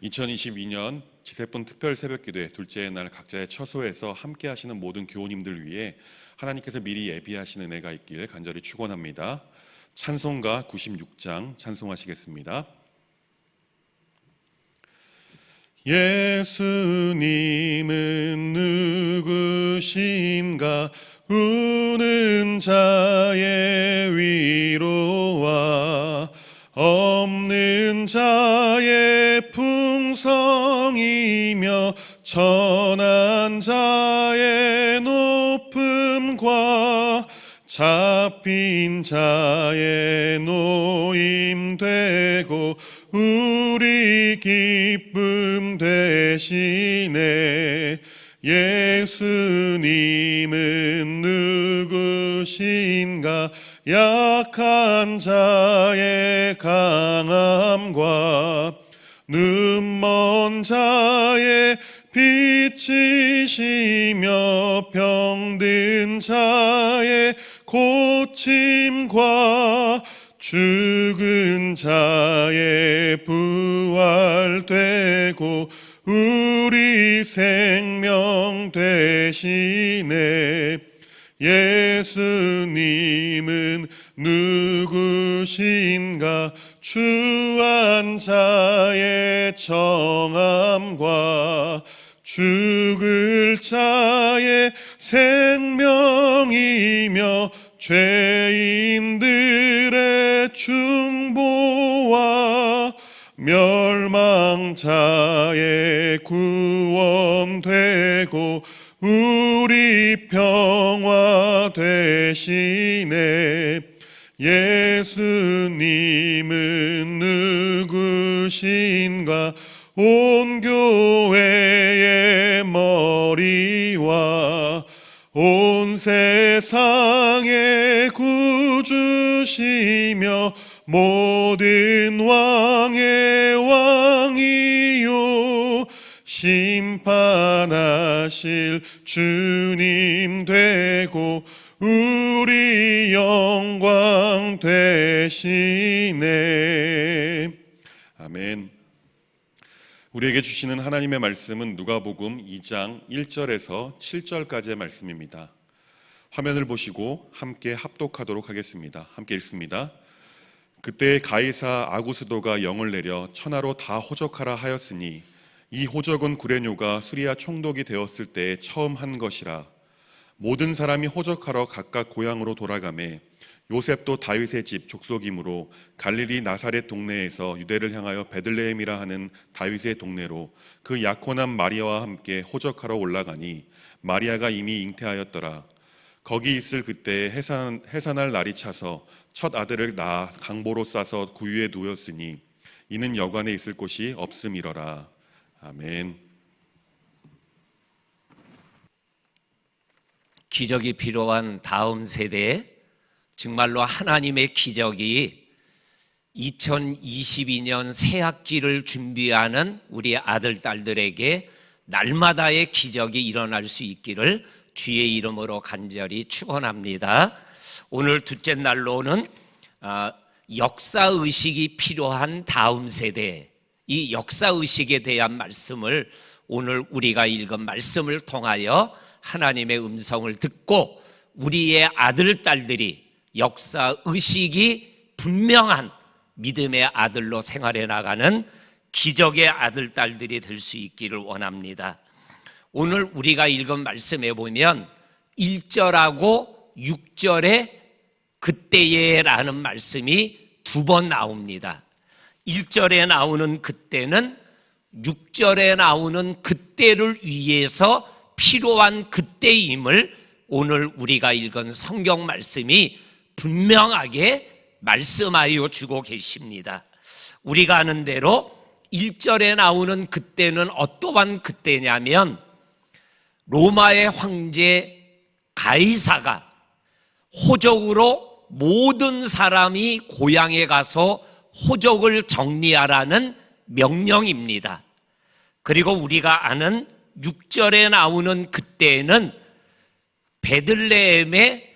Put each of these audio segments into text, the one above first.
2022년 지세분 특별 새벽기도회 둘째 날 각자의 처소에서 함께 하시는 모든 교우님들 위해 하나님께서 미리 예비하신 은혜가 있길 간절히 축원합니다. 찬송가 96장 찬송하시겠습니다. 예수님은 누구신가? 우는 자의 위로와 없는 자의 풍성이며 천한 자의 높음과 잡힌 자의 노임되고 우리 기쁨 되시네. 예수님은 누구신가? 약한 자의 강함과 눈먼 자의 빛이시며 병든 자의 고침과 죽은 자의 부활되고 우리 생명 되시네. 예수님은 누구신가? 추한 자의 정함과 죽을 자의 생명이며 죄인들의 중보와 멸망자의 구원되고 우리 평화 되시네. 예수님은 누구신가? 온 교회의 머리와 온 세상의 구주시며 모든 왕의 왕이요 심판하실 주님 되고 우리 영광 되시네. 아멘. 우리에게 주시는 하나님의 말씀은 누가복음 2장 1절에서 7절까지의 말씀입니다. 화면을 보시고 함께 합독하도록 하겠습니다. 함께 읽습니다. 그때 가이사 아구스도가 영을 내려 천하로 다 호적하라 하였으니 이 호적은 구레뇨가 수리아 총독이 되었을 때 처음 한 것이라. 모든 사람이 호적하러 각각 고향으로 돌아가매 요셉도 다윗의 집 족속이므로 갈릴리 나사렛 동네에서 유대를 향하여 베들레헴이라 하는 다윗의 동네로 그 약혼한 마리아와 함께 호적하러 올라가니 마리아가 이미 잉태하였더라. 거기 있을 그때 해산할 날이 차서 첫 아들을 낳아 강보로 싸서 구유에 누웠으니 이는 여관에 있을 곳이 없음이러라. 아멘. 기적이 필요한 다음 세대에 정말로 하나님의 기적이 2022년 새학기를 준비하는 우리 아들, 딸들에게 날마다의 기적이 일어날 수 있기를 주의 이름으로 간절히 축원합니다. 오늘 둘째 날로는 역사의식이 필요한 다음 세대, 이 역사의식에 대한 말씀을 오늘 우리가 읽은 말씀을 통하여 하나님의 음성을 듣고 우리의 아들, 딸들이 역사의식이 분명한 믿음의 아들로 생활해 나가는 기적의 아들, 딸들이 될 수 있기를 원합니다. 오늘 우리가 읽은 말씀에 보면 1절하고 6절에 그때에 라는 말씀이 두 번 나옵니다. 1절에 나오는 그때는 6절에 나오는 그때를 위해서 필요한 그때임을 오늘 우리가 읽은 성경 말씀이 분명하게 말씀하여 주고 계십니다. 우리가 아는 대로 1절에 나오는 그때는 어떠한 그때냐면 로마의 황제 가이사가 호적으로 모든 사람이 고향에 가서 호적을 정리하라는 명령입니다. 그리고 우리가 아는 6절에 나오는 그때에는 베들레헴의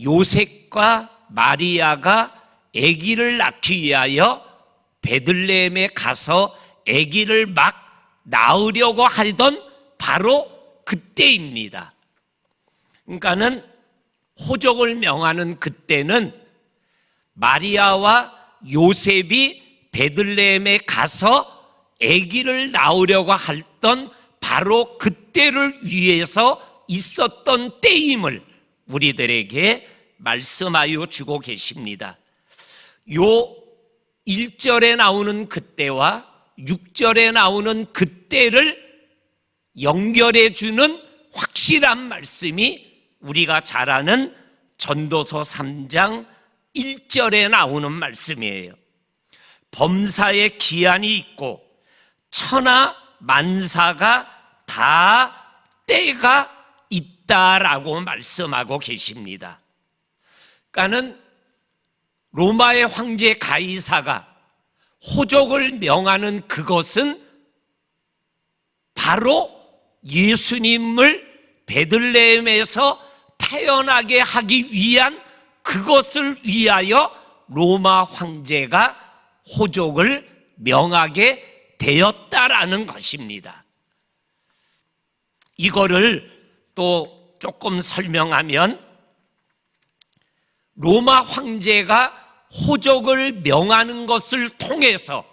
요셉과 마리아가 아기를 낳기 위하여 베들레헴에 가서 아기를 막 낳으려고 하던 바로 그때입니다. 그러니까는 호적을 명하는 그때는 마리아와 요셉이 베들레헴에 가서 아기를 낳으려고 했던 바로 그때를 위해서 있었던 때임을 우리들에게 말씀하여 주고 계십니다. 요 1절에 나오는 그때와 6절에 나오는 그때를 연결해 주는 확실한 말씀이 우리가 잘 아는 전도서 3장 1절에 나오는 말씀이에요. 범사에 기한이 있고 천하 만사가 다 때가 있다라고 말씀하고 계십니다. 그러니까는 로마의 황제 가이사가 호적을 명하는 그것은 바로 예수님을 베들레헴에서 태어나게 하기 위한 그것을 위하여 로마 황제가 호적을 명하게 되었다라는 것입니다. 이거를 또 조금 설명하면 로마 황제가 호적을 명하는 것을 통해서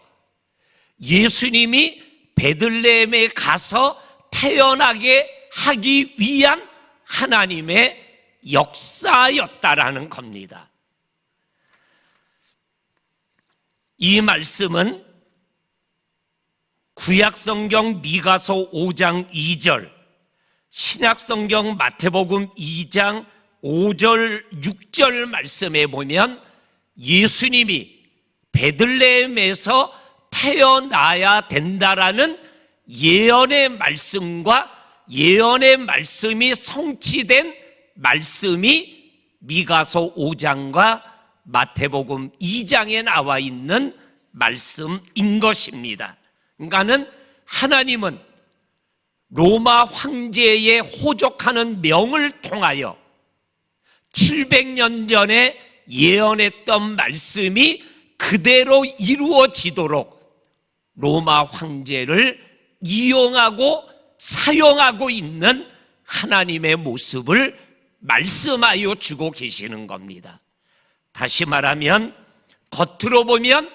예수님이 베들레헴에 가서 태어나게 하기 위한 하나님의 역사였다라는 겁니다. 이 말씀은 구약성경 미가서 5장 2절, 신약성경 마태복음 2장 5절 6절 말씀에 보면 예수님이 베들레헴에서 태어나야 된다라는 예언의 말씀과 예언의 말씀이 성취된 말씀이 미가서 5장과 마태복음 2장에 나와 있는 말씀인 것입니다. 그러니까는 하나님은 로마 황제의 호적하는 명을 통하여 700년 전에 예언했던 말씀이 그대로 이루어지도록 로마 황제를 이용하고 사용하고 있는 하나님의 모습을 말씀하여 주고 계시는 겁니다. 다시 말하면 겉으로 보면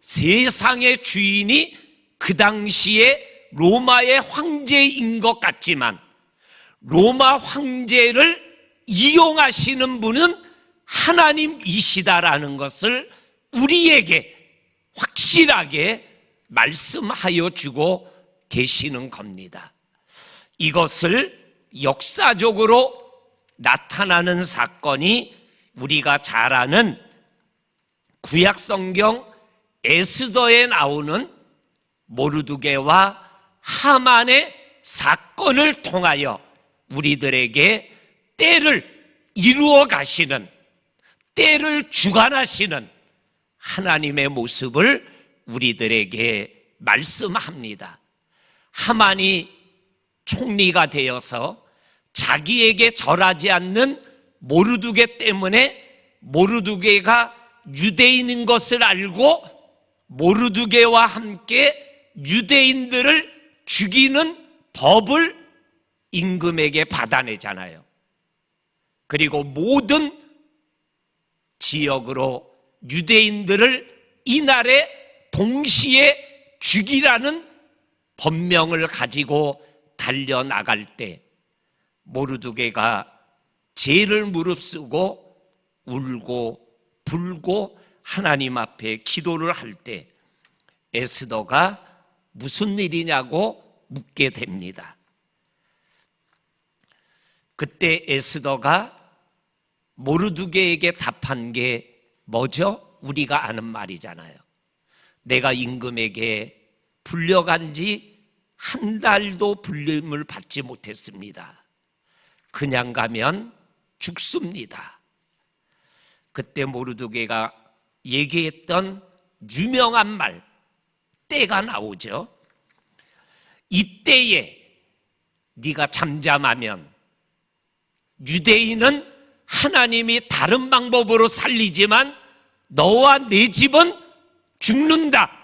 세상의 주인이 그 당시에 로마의 황제인 것 같지만 로마 황제를 이용하시는 분은 하나님이시다라는 것을 우리에게 확실하게 말씀하여 주고 계시는 겁니다. 이것을 역사적으로 나타나는 사건이 우리가 잘 아는 구약성경 에스더에 나오는 모르드게와 하만의 사건을 통하여 우리들에게 때를 이루어 가시는, 때를 주관하시는 하나님의 모습을 우리들에게 말씀합니다. 하만이 총리가 되어서 자기에게 절하지 않는 모르드게 때문에 모르드게가 유대인인 것을 알고 모르드게와 함께 유대인들을 죽이는 법을 임금에게 받아내잖아요. 그리고 모든 지역으로 유대인들을 이날에 동시에 죽이라는 법명을 가지고 달려나갈 때 모르드게가 죄를 무릅쓰고 울고 불고 하나님 앞에 기도를 할 때 에스더가 무슨 일이냐고 묻게 됩니다. 그때 에스더가 모르드게에게 답한 게 뭐죠? 우리가 아는 말이잖아요. 내가 임금에게 불려간 지 한 달도 불림을 받지 못했습니다. 그냥 가면 죽습니다. 그때 모르드게가 얘기했던 유명한 말, 때가 나오죠. 이때에 네가 잠잠하면 유대인은 하나님이 다른 방법으로 살리지만 너와 네 집은 죽는다.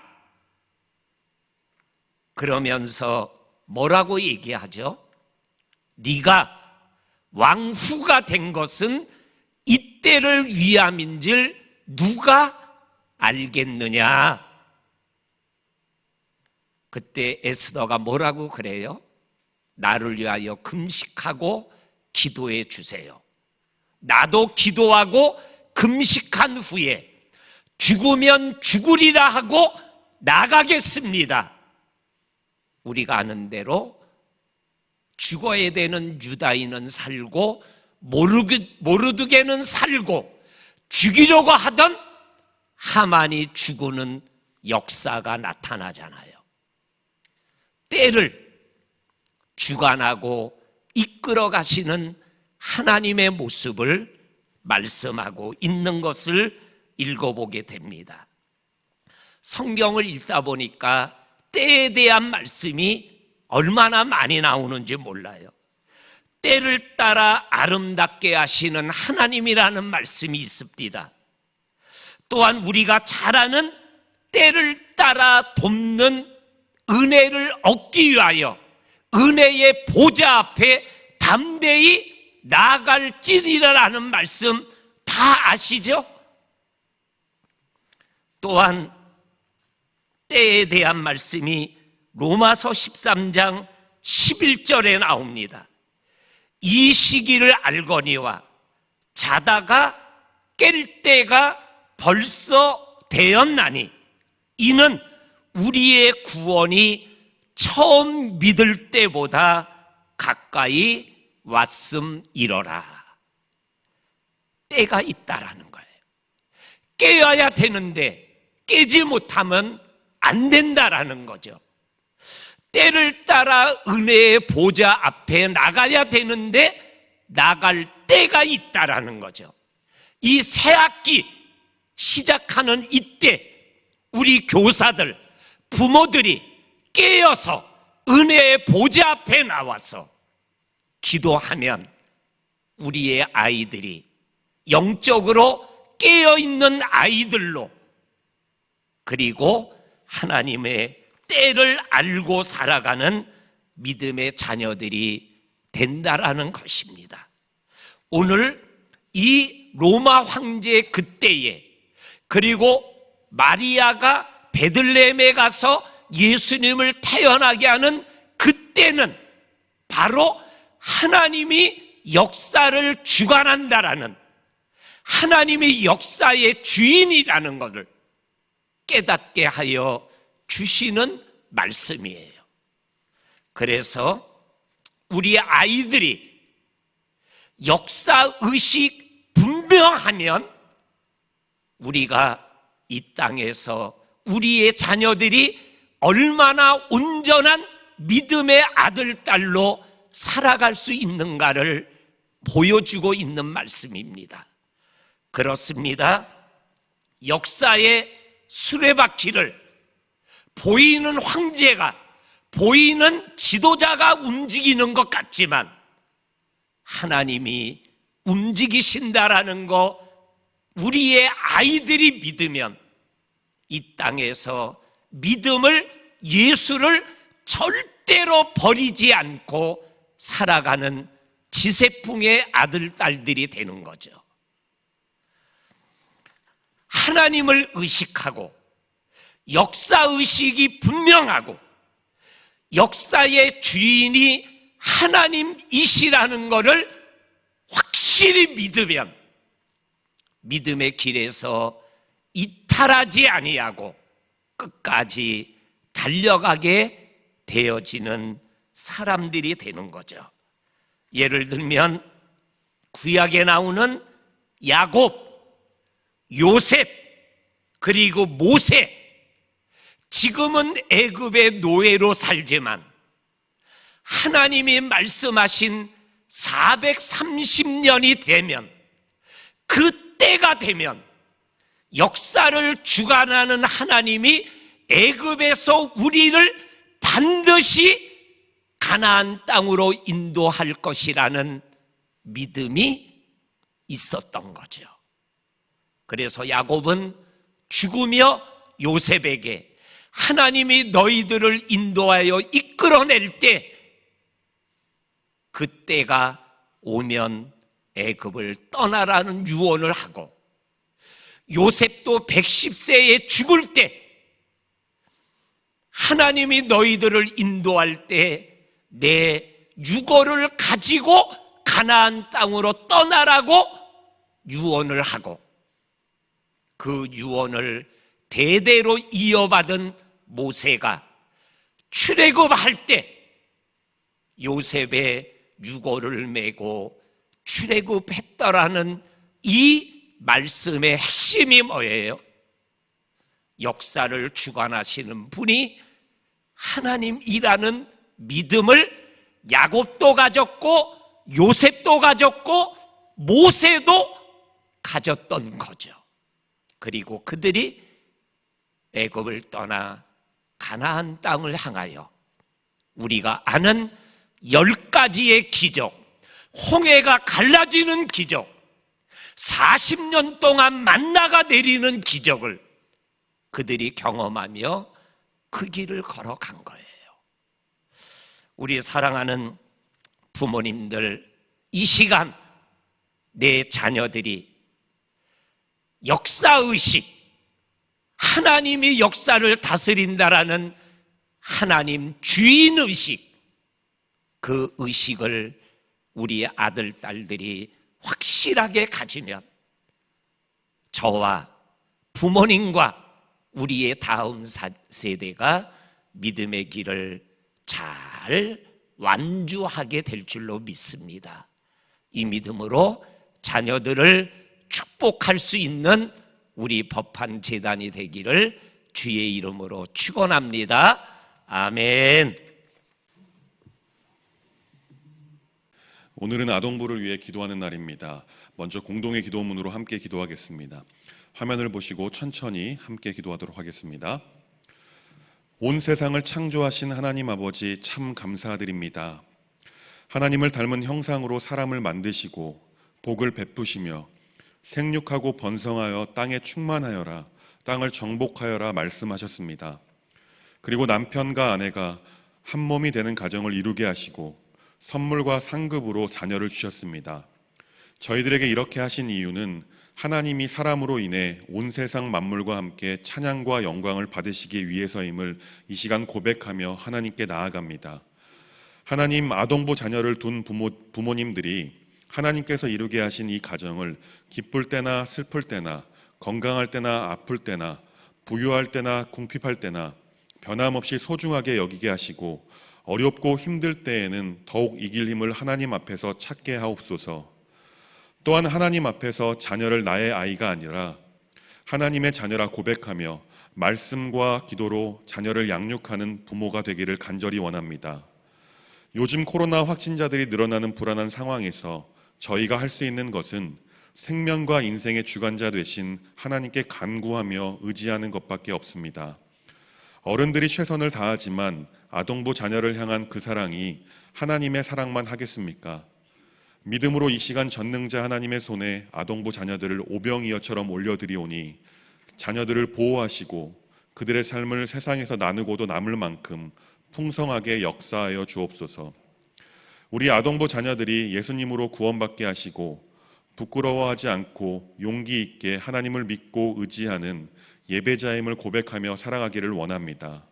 그러면서 뭐라고 얘기하죠? 네가 왕후가 된 것은 이때를 위함인 줄 누가 알겠느냐? 그때 에스더가 뭐라고 그래요? 나를 위하여 금식하고 기도해 주세요. 나도 기도하고 금식한 후에 죽으면 죽으리라 하고 나가겠습니다. 우리가 아는 대로 죽어야 되는 유다인은 살고 모르드게는 살고 죽이려고 하던 하만이 죽는 역사가 나타나잖아요. 때를 주관하고 이끌어 가시는 하나님의 모습을 말씀하고 있는 것을 읽어보게 됩니다. 성경을 읽다 보니까 때에 대한 말씀이 얼마나 많이 나오는지 몰라요. 때를 따라 아름답게 하시는 하나님이라는 말씀이 있습니다. 또한 우리가 잘 아는 때를 따라 돕는 은혜를 얻기 위하여 은혜의 보좌 앞에 담대히 나아갈지니라라는 말씀 다 아시죠? 또한 때에 대한 말씀이 로마서 13장 11절에 나옵니다. 이 시기를 알거니와 자다가 깰 때가 벌써 되었나니 이는 우리의 구원이 처음 믿을 때보다 가까이 왔음이러라. 때가 있다라는 거예요. 깨어야 되는데 깨지 못하면 안 된다라는 거죠. 때를 따라 은혜의 보좌 앞에 나가야 되는데 나갈 때가 있다라는 거죠. 이 새학기 시작하는 이때 우리 교사들, 부모들이 깨어서 은혜의 보좌 앞에 나와서 기도하면 우리의 아이들이 영적으로 깨어있는 아이들로 그리고 하나님의 때를 알고 살아가는 믿음의 자녀들이 된다라는 것입니다. 오늘 이 로마 황제 그때에 그리고 마리아가 베들레헴에 가서 예수님을 태어나게 하는 그때는 바로 하나님이 역사를 주관한다라는 하나님이 역사의 주인이라는 것을 깨닫게 하여 주시는 말씀이에요. 그래서 우리 아이들이 역사의식 분명하면 우리가 이 땅에서 우리의 자녀들이 얼마나 온전한 믿음의 아들, 딸로 살아갈 수 있는가를 보여주고 있는 말씀입니다. 그렇습니다. 역사의 수레바퀴를 보이는 황제가, 보이는 지도자가 움직이는 것 같지만 하나님이 움직이신다라는 거 우리의 아이들이 믿으면 이 땅에서 믿음을, 예수를 절대로 버리지 않고 살아가는 지세풍의 아들, 딸들이 되는 거죠. 하나님을 의식하고 역사의식이 분명하고 역사의 주인이 하나님이시라는 것을 확실히 믿으면 믿음의 길에서 이탈하지 아니하고 끝까지 달려가게 되어지는 사람들이 되는 거죠. 예를 들면 구약에 나오는 야곱, 요셉, 그리고 모세, 지금은 애굽의 노예로 살지만 하나님이 말씀하신 430년이 되면 그 때가 되면 역사를 주관하는 하나님이 애굽에서 우리를 반드시 가나안 땅으로 인도할 것이라는 믿음이 있었던 거죠. 그래서 야곱은 죽으며 요셉에게 하나님이 너희들을 인도하여 이끌어낼 때 그때가 오면 애굽을 떠나라는 유언을 하고, 요셉도 110세에 죽을 때 하나님이 너희들을 인도할 때 내 유고를 가지고 가나안 땅으로 떠나라고 유언을 하고, 그 유언을 대대로 이어받은 모세가 출애굽할 때 요셉의 유고를 메고 출애굽했더라는 이 말씀의 핵심이 뭐예요? 역사를 주관하시는 분이 하나님이라는 믿음을 야곱도 가졌고 요셉도 가졌고 모세도 가졌던 거죠. 그리고 그들이 애굽을 떠나 가나안 땅을 향하여 우리가 아는 10가지의 기적, 홍해가 갈라지는 기적, 40년 동안 만나가 내리는 기적을 그들이 경험하며 그 길을 걸어간 거예요. 우리 사랑하는 부모님들, 이 시간 내 자녀들이 역사의식, 하나님이 역사를 다스린다라는 하나님 주인의식, 그 의식을 우리 아들, 딸들이 확실하게 가지면 저와 부모님과 우리의 다음 세대가 믿음의 길을 잘 완주하게 될 줄로 믿습니다. 이 믿음으로 자녀들을 축복할 수 있는 우리 법한 재단이 되기를 주의 이름으로 축원합니다. 아멘. 오늘은 아동부를 위해 기도하는 날입니다. 먼저 공동의 기도문으로 함께 기도하겠습니다. 화면을 보시고 천천히 함께 기도하도록 하겠습니다. 온 세상을 창조하신 하나님 아버지, 참 감사드립니다. 하나님을 닮은 형상으로 사람을 만드시고 복을 베푸시며 생육하고 번성하여 땅에 충만하여라, 땅을 정복하여라 말씀하셨습니다. 그리고 남편과 아내가 한 몸이 되는 가정을 이루게 하시고 선물과 상급으로 자녀를 주셨습니다. 저희들에게 이렇게 하신 이유는 하나님이 사람으로 인해 온 세상 만물과 함께 찬양과 영광을 받으시기 위해서임을 이 시간 고백하며 하나님께 나아갑니다. 하나님, 아동부 자녀를 둔 부모님들이 하나님께서 이루게 하신 이 가정을 기쁠 때나 슬플 때나 건강할 때나 아플 때나 부유할 때나 궁핍할 때나 변함없이 소중하게 여기게 하시고 어렵고 힘들 때에는 더욱 이길 힘을 하나님 앞에서 찾게 하옵소서. 또한 하나님 앞에서 자녀를 나의 아이가 아니라 하나님의 자녀라 고백하며 말씀과 기도로 자녀를 양육하는 부모가 되기를 간절히 원합니다. 요즘 코로나 확진자들이 늘어나는 불안한 상황에서 저희가 할 수 있는 것은 생명과 인생의 주관자 되신 하나님께 간구하며 의지하는 것밖에 없습니다. 어른들이 최선을 다하지만 아동부 자녀를 향한 그 사랑이 하나님의 사랑만 하겠습니까? 믿음으로 이 시간 전능자 하나님의 손에 아동부 자녀들을 오병이어처럼 올려드리오니 자녀들을 보호하시고 그들의 삶을 세상에서 나누고도 남을 만큼 풍성하게 역사하여 주옵소서. 우리 아동부 자녀들이 예수님으로 구원받게 하시고 부끄러워하지 않고 용기 있게 하나님을 믿고 의지하는 예배자임을 고백하며 살아가기를 원합니다.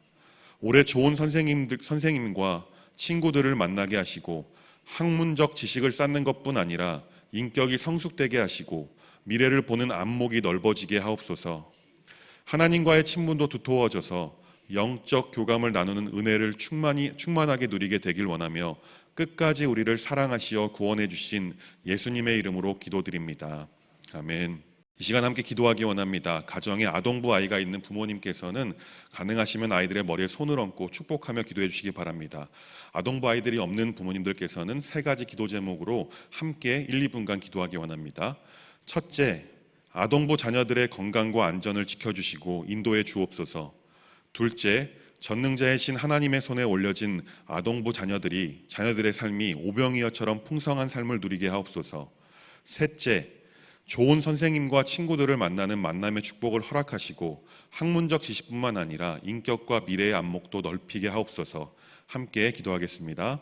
올해 좋은 선생님과 친구들을 만나게 하시고 학문적 지식을 쌓는 것뿐 아니라 인격이 성숙되게 하시고 미래를 보는 안목이 넓어지게 하옵소서. 하나님과의 친분도 두터워져서 영적 교감을 나누는 은혜를 충만하게 누리게 되길 원하며 끝까지 우리를 사랑하시어 구원해 주신 예수님의 이름으로 기도드립니다. 아멘. 이 시간 함께 기도하기 원합니다. 가정에 아동부 아이가 있는 부모님께서는 가능하시면 아이들의 머리에 손을 얹고 축복하며 기도해 주시기 바랍니다. 아동부 아이들이 없는 부모님들께서는 3가지 기도 제목으로 함께 1, 2분간 기도하기 원합니다. 첫째, 아동부 자녀들의 건강과 안전을 지켜주시고 인도해 주옵소서. 둘째, 전능자의 신 하나님의 손에 올려진 아동부 자녀들의 삶이 오병이어처럼 풍성한 삶을 누리게 하옵소서. 셋째, 좋은 선생님과 친구들을 만나는 만남의 축복을 허락하시고 학문적 지식뿐만 아니라 인격과 미래의 안목도 넓히게 하옵소서. 함께 기도하겠습니다.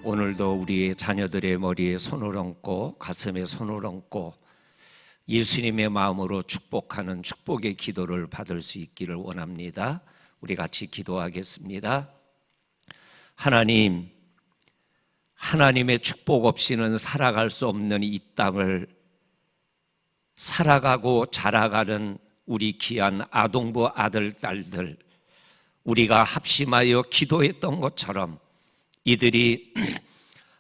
오늘도 우리의 자녀들의 머리에 손을 얹고 가슴에 손을 얹고 예수님의 마음으로 축복하는 축복의 기도를 받을 수 있기를 원합니다. 우리 같이 기도하겠습니다. 하나님, 하나님의 축복 없이는 살아갈 수 없는 이 땅을 살아가고 자라가는 우리 귀한 아동부 아들, 딸들, 우리가 합심하여 기도했던 것처럼 이들이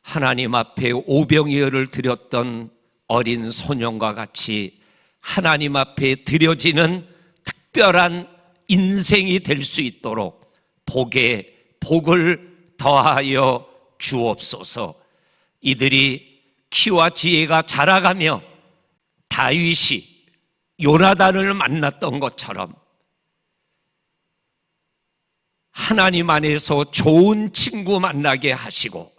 하나님 앞에 오병이어를 드렸던 어린 소년과 같이 하나님 앞에 드려지는 특별한 인생이 될 수 있도록 복에 복을 더하여 주옵소서. 이들이 키와 지혜가 자라가며 다윗이 요나단을 만났던 것처럼 하나님 안에서 좋은 친구 만나게 하시고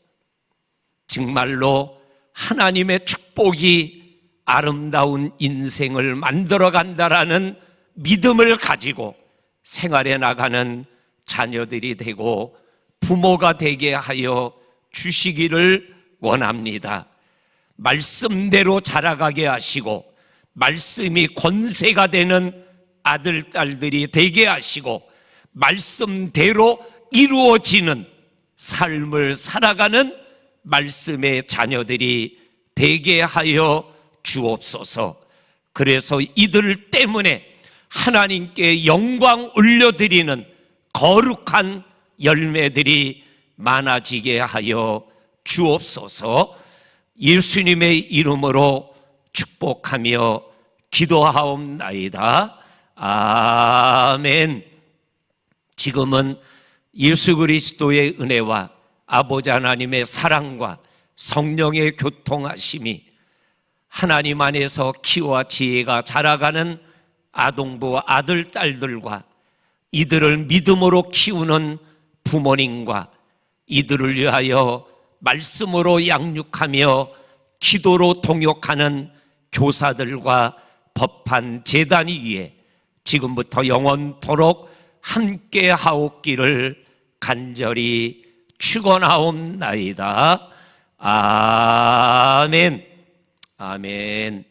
정말로 하나님의 축복이 아름다운 인생을 만들어 간다라는 믿음을 가지고 생활해 나가는 자녀들이 되고 부모가 되게 하여 주시기를 원합니다. 말씀대로 자라가게 하시고 말씀이 권세가 되는 아들, 딸들이 되게 하시고 말씀대로 이루어지는 삶을 살아가는 말씀의 자녀들이 되게 하여 주옵소서. 그래서 이들 때문에 하나님께 영광 올려드리는 거룩한 열매들이 많아지게 하여 주옵소서. 예수님의 이름으로 축복하며 기도하옵나이다. 아멘. 지금은 예수 그리스도의 은혜와 아버지 하나님의 사랑과 성령의 교통하심이 하나님 안에서 키와 지혜가 자라가는 아동부 아들, 딸들과 이들을 믿음으로 키우는 부모님과 이들을 위하여 말씀으로 양육하며 기도로 동역하는 교사들과 법한 제단 위에 지금부터 영원토록 함께 하옵기를 간절히 축원하옵나이다. 아멘. 아멘.